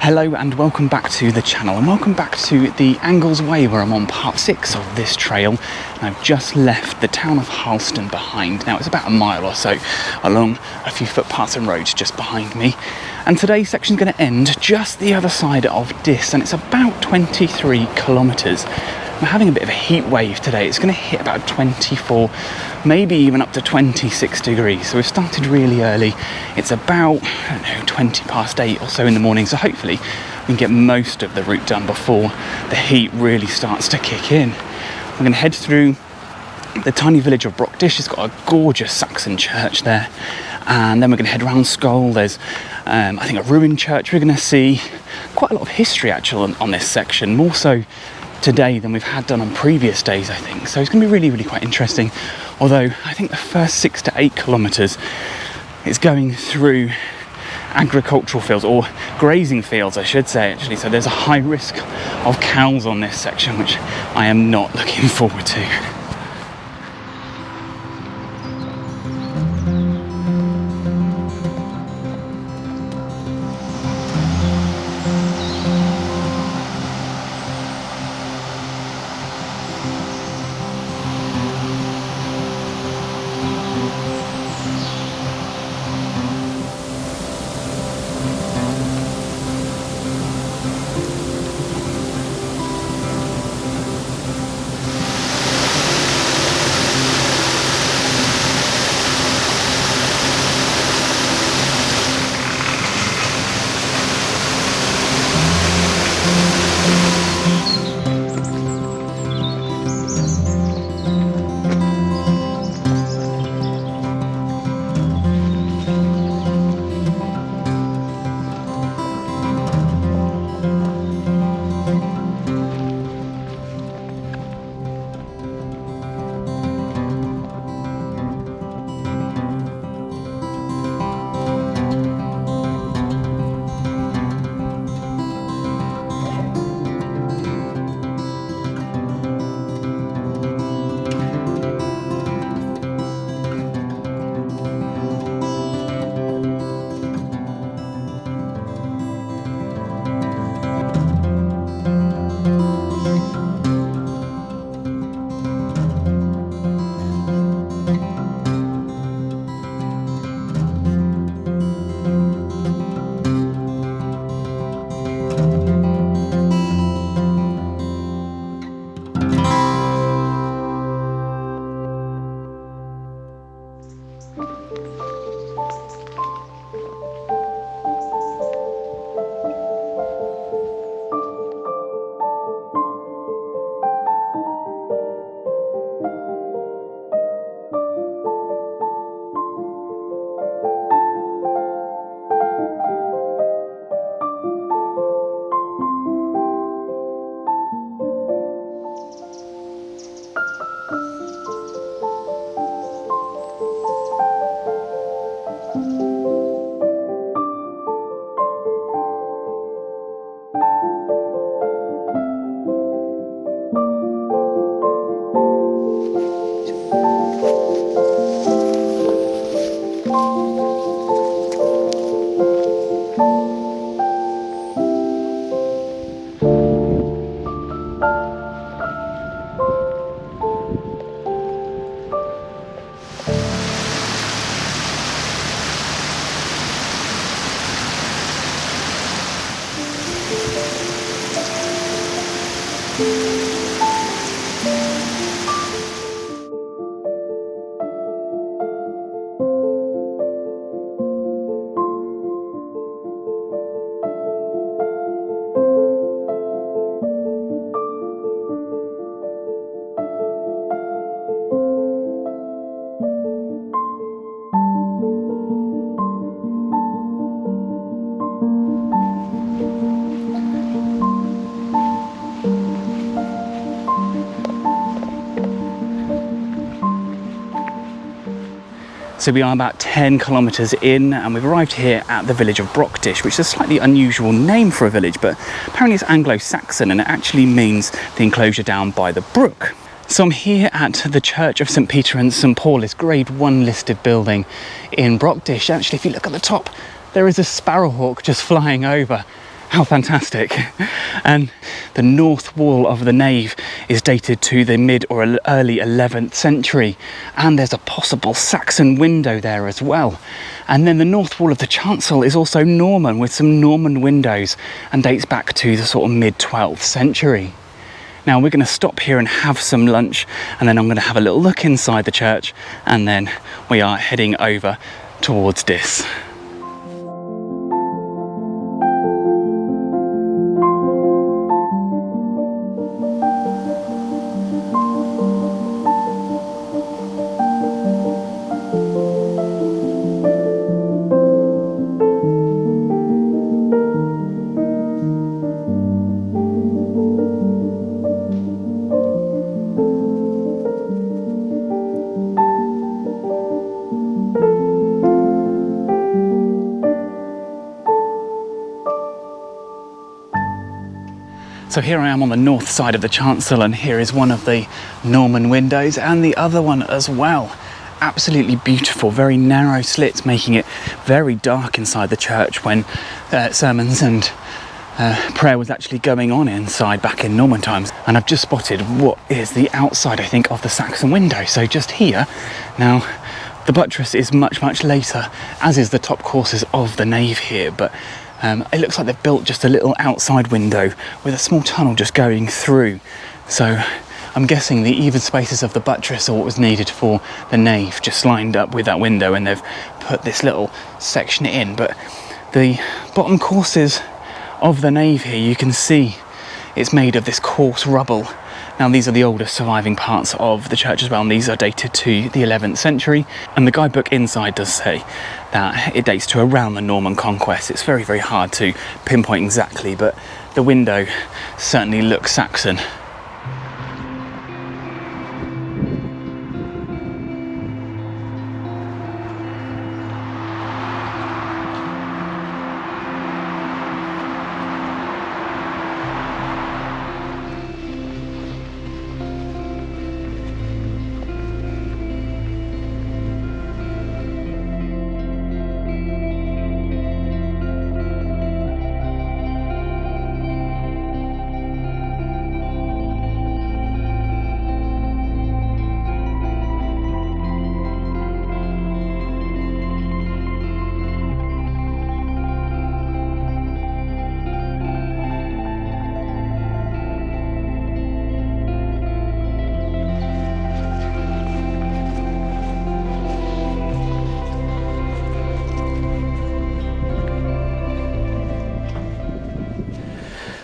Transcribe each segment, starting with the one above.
Hello and welcome back to the channel, and welcome back to the Angles Way, where I'm on part 6 of this trail. And I've just left the town of Harleston behind. Now it's about a mile or so along a few footpaths and roads just behind me, and today's section is going to end just the other side of Dis, and it's about 23 kilometres. We're having a bit of a heat wave today. It's going to hit about 24, maybe even up to 26 degrees. So we've started really early. It's about, 20 past 8 or so in the morning. So hopefully we can get most of the route done before the heat really starts to kick in. We're going to head through the tiny village of Brockdish. It's got a gorgeous Saxon church there. And then we're going to head around Scole. There's, I think, a ruined church. We're going to see quite a lot of history actually on this section, more so today than we've had done on previous days, I think. So it's going to be really quite interesting. Although I think the first 6 to 8 kilometres is going through agricultural fields, or grazing fields I should say actually. So there's a high risk of cows on this section, which I am not looking forward to. So we are about 10 kilometres in, and we've arrived here at the village of Brockdish, which is a slightly unusual name for a village, but apparently it's Anglo-Saxon and it actually means the enclosure down by the brook. So I'm here at the Church of St Peter and St Paul, this Grade 1 listed building in Brockdish. Actually, if you look at the top, there is a sparrowhawk just flying over. How fantastic. And the north wall of the nave is dated to the mid or early 11th century, and there's a possible Saxon window there as well. And then the north wall of the chancel is also Norman, with some Norman windows, and dates back to the sort of mid 12th century. Now we're going to stop here and have some lunch, and then I'm going to have a little look inside the church, and then we are heading over towards Diss. So here I am on the north side of the chancel, and here is one of the Norman windows and the other one as well. Absolutely beautiful, very narrow slits, making it very dark inside the church when sermons and prayer was actually going on inside back in Norman times. And I've just spotted what is the outside, I think, of the Saxon window. So just here, now the buttress is much later, as is the top courses of the nave here, but it looks like they've built just a little outside window with a small tunnel just going through. So I'm guessing the even spaces of the buttress are what was needed for the nave, just lined up with that window, and they've put this little section in. But the bottom courses of the nave here, you can see it's made of this coarse rubble. Now these are the oldest surviving parts of the church as well, and these are dated to the 11th century. And the guidebook inside does say that it dates to around the Norman conquest. It's very hard to pinpoint exactly, but the window certainly looks Saxon.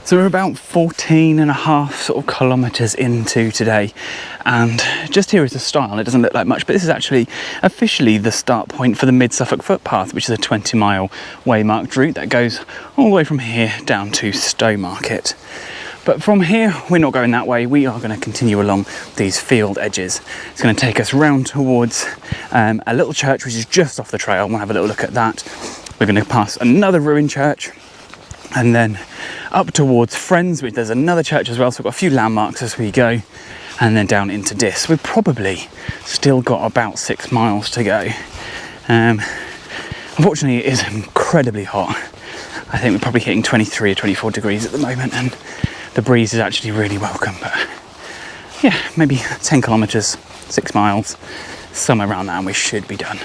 So we're about 14.5 sort of kilometres into today, and just here is the stile. It doesn't look like much, but this is actually officially the start point for the Mid Suffolk Footpath, which is a 20-mile waymarked route that goes all the way from here down to Stowmarket. But from here, we're not going that way. We are going to continue along these field edges. It's going to take us round towards a little church, which is just off the trail. We'll have a little look at that. We're going to pass another ruined church, and then up towards Frenze, which there's another church as well, so we've got a few landmarks as we go, and then down into Diss. We've probably still got about 6 miles to go. Unfortunately, it is incredibly hot. I think we're probably hitting 23 or 24 degrees at the moment, and the breeze is actually really welcome. But yeah, maybe 10 kilometres, 6 miles, somewhere around that, and we should be done.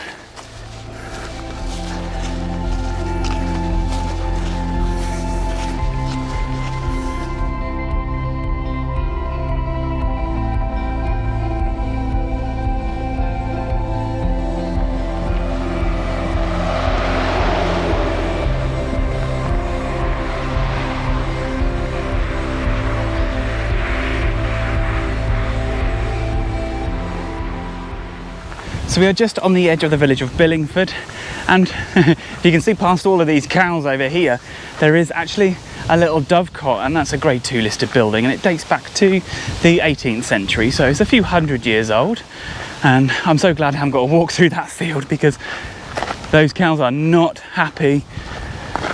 So we are just on the edge of the village of Billingford, and if you can see past all of these cows over here, there is actually a little dovecot, and that's a Grade 2 listed building, and it dates back to the 18th century, so it's a few hundred years old. And I'm so glad I haven't got to walk through that field, because those cows are not happy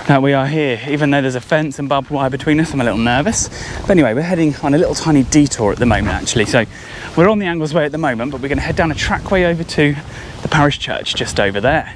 that we are here. Even though there's a fence and barbed wire between us, I'm a little nervous. But anyway, we're heading on a little tiny detour at the moment, actually. So we're on the Angles Way at the moment, but we're going to head down a trackway over to the parish church just over there.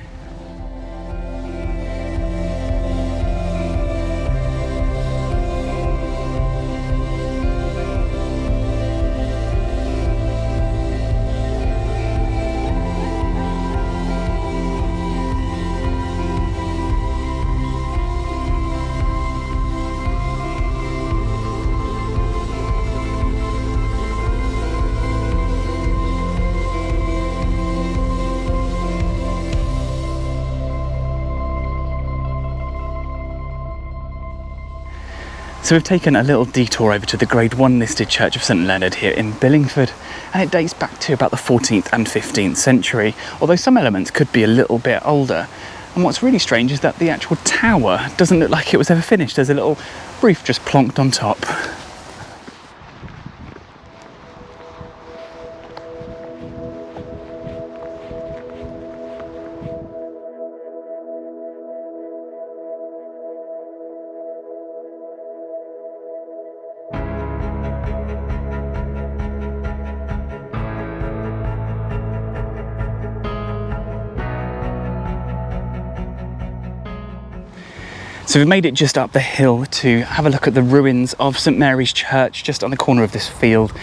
So we've taken a little detour over to the Grade 1 listed Church of St Leonard here in Billingford, and it dates back to about the 14th and 15th century, although some elements could be a little bit older. And what's really strange is that the actual tower doesn't look like it was ever finished. There's a little roof just plonked on top. So we've made it just up the hill to have a look at the ruins of St Mary's Church just on the corner of this field.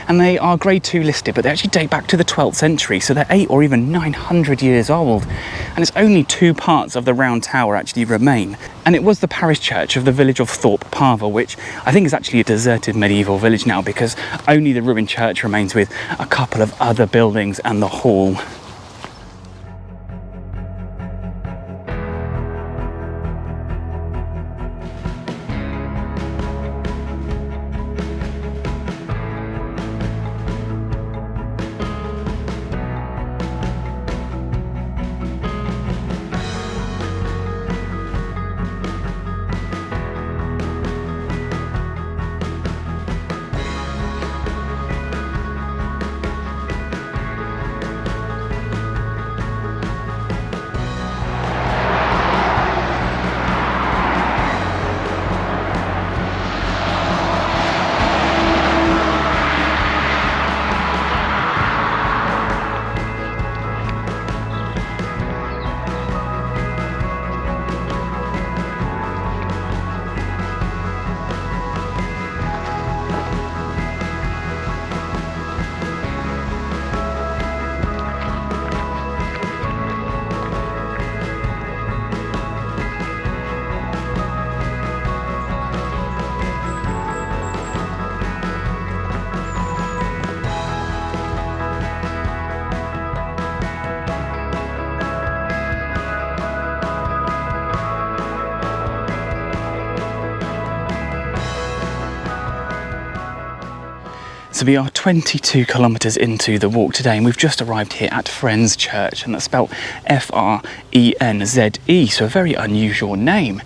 And they are Grade 2 listed, but they actually date back to the 12th century, so they're 800 or even 900 years old. And it's only 2 parts of the round tower actually remain. And it was the parish church of the village of Thorpe Parva, which I think is actually a deserted medieval village now, because only the ruined church remains with a couple of other buildings and the hall. So we are 22 kilometres into the walk today, and we've just arrived here at Frenze Church, and that's spelled F-R-E-N-Z-E, so a very unusual name.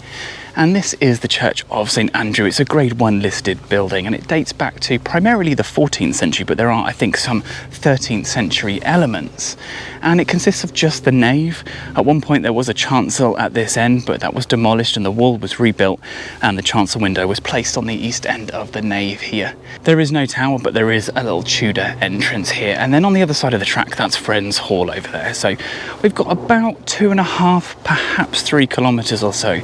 And this is the Church of St Andrew. It's a Grade 1 listed building, and it dates back to primarily the 14th century, but there are, I think, some 13th century elements. And it consists of just the nave. At one point there was a chancel at this end, but that was demolished and the wall was rebuilt, and the chancel window was placed on the east end of the nave here. There is no tower, but there is a little Tudor entrance here. And then on the other side of the track, that's Frenze Hall over there. So we've got about 2.5, perhaps 3 kilometres or so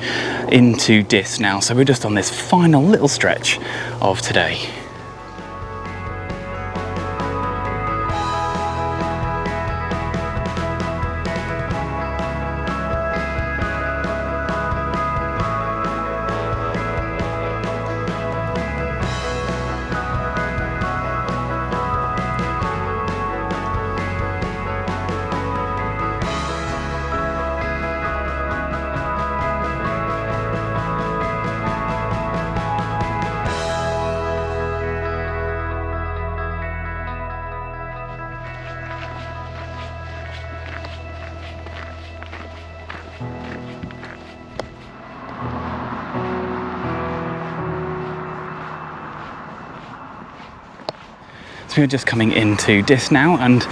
into Dis now, so we're just on this final little stretch of today. So we're just coming into Dis now, and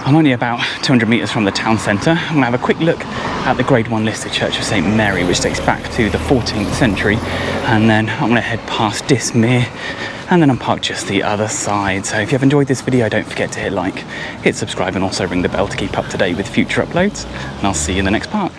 I'm only about 200 metres from the town centre. I'm going to have a quick look at the Grade 1 listed Church of St Mary, which dates back to the 14th century, and then I'm going to head past Dis Mere, and then I'm parked just the other side. So if you have enjoyed this video, don't forget to hit like, hit subscribe, and also ring the bell to keep up to date with future uploads, and I'll see you in the next part.